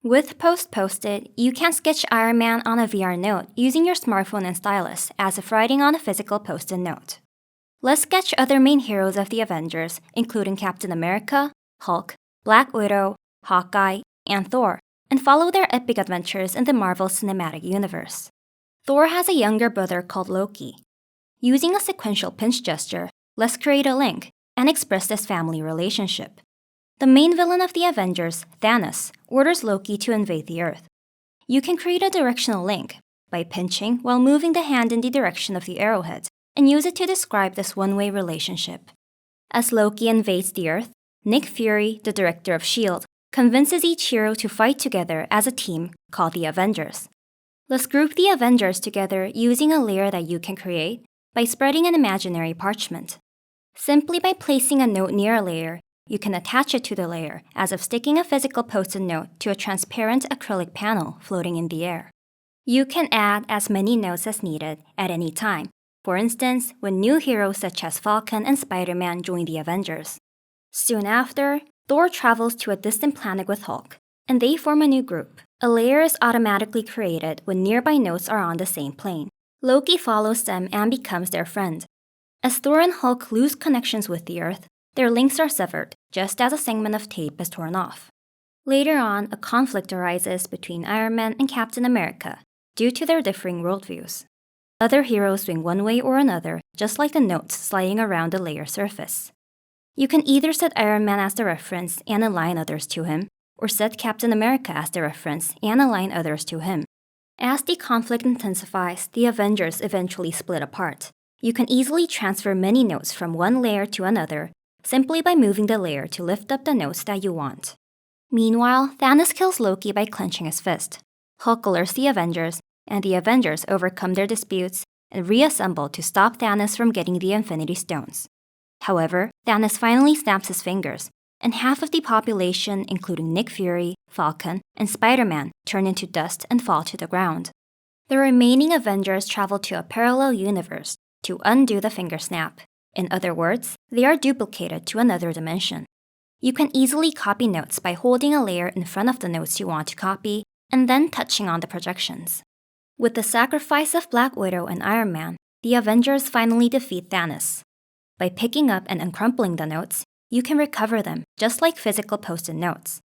With Post-Post-it, you can sketch Iron Man on a VR note using your smartphone and stylus as if writing on a physical Post-it note. Let's sketch other main heroes of the Avengers, including Captain America, Hulk, Black Widow, Hawkeye, and Thor, and follow their epic adventures in the Marvel Cinematic Universe. Thor has a younger brother called Loki. Using a sequential pinch gesture, let's create a link and express this family relationship. The main villain of the Avengers, Thanos, orders Loki to invade the Earth. You can create a directional link by pinching while moving the hand in the direction of the arrowhead and use it to describe this one-way relationship. As Loki invades the Earth, Nick Fury, the director of S.H.I.E.L.D., convinces each hero to fight together as a team called the Avengers. Let's group the Avengers together using a layer that you can create by spreading an imaginary parchment. Simply by placing a note near a layer, you can attach it to the layer as if sticking a physical Post-it note to a transparent acrylic panel floating in the air. You can add as many notes as needed at any time, for instance, when new heroes such as Falcon and Spider-Man join the Avengers. Soon after, Thor travels to a distant planet with Hulk, and they form a new group. A layer is automatically created when nearby notes are on the same plane. Loki follows them and becomes their friend. As Thor and Hulk lose connections with the Earth, their links are severed, just as a segment of tape is torn off. Later on, a conflict arises between Iron Man and Captain America due to their differing worldviews. Other heroes swing one way or another, just like the notes sliding around the layer surface. You can either set Iron Man as the reference and align others to him, or set Captain America as the reference and align others to him. As the conflict intensifies, the Avengers eventually split apart. You can easily transfer many notes from one layer to another simply by moving the layer to lift up the notes that you want. Meanwhile, Thanos kills Loki by clenching his fist. Hulk alerts the Avengers, and the Avengers overcome their disputes and reassemble to stop Thanos from getting the Infinity Stones. However, Thanos finally snaps his fingers, and half of the population, including Nick Fury, Falcon, and Spider-Man, turn into dust and fall to the ground. The remaining Avengers travel to a parallel universe to undo the finger snap. In other words, they are duplicated to another dimension. You can easily copy notes by holding a layer in front of the notes you want to copy and then touching on the projections. With the sacrifice of Black Widow and Iron Man, the Avengers finally defeat Thanos. By picking up and uncrumpling the notes, you can recover them just like physical Post-it notes.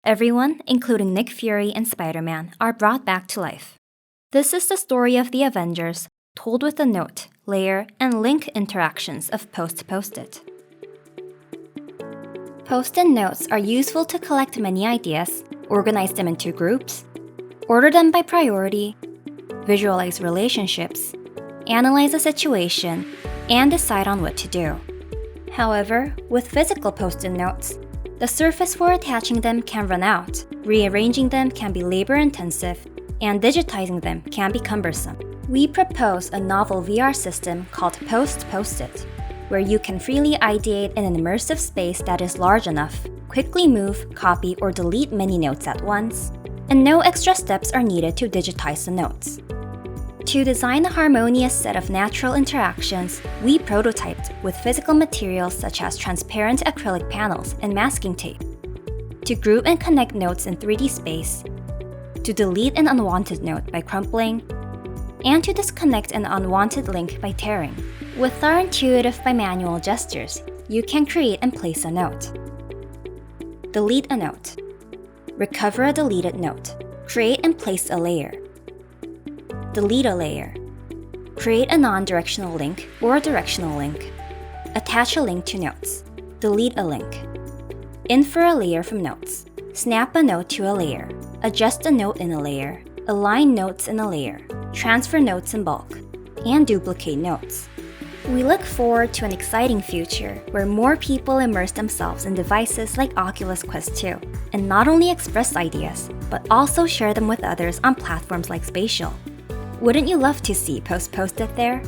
Everyone, including Nick Fury and Spider-Man, are brought back to life. This is the story of the Avengers, told with the note, layer, and link interactions of Post-Post-it. Post-it notes are useful to collect many ideas, organize them into groups, order them by priority, visualize relationships, analyze a situation, and decide on what to do. However, with physical Post-it notes, the surface for attaching them can run out, rearranging them can be labor-intensive, and digitizing them can be cumbersome. We propose a novel VR system called Post-Post-it, where you can freely ideate in an immersive space that is large enough, quickly move, copy, or delete many notes at once, and no extra steps are needed to digitize the notes. To design a harmonious set of natural interactions, we prototyped with physical materials such as transparent acrylic panels and masking tape. To group and connect notes in 3D space, to delete an unwanted note by crumpling, and to disconnect an unwanted link by tearing. With our intuitive bimanual gestures, you can create and place a note. Delete a note. Recover a deleted note. Create and place a layer. Delete a layer. Create a non-directional link or a directional link. Attach a link to notes. Delete a link. Infer a layer from notes. Snap a note to a layer. Adjust a note in a layer. Align notes in a layer. Transfer notes in bulk. And duplicate notes. We look forward to an exciting future where more people immerse themselves in devices like Oculus Quest 2 and not only express ideas, but also share them with others on platforms like Spatial. Wouldn't you love to see Post-Post-it there?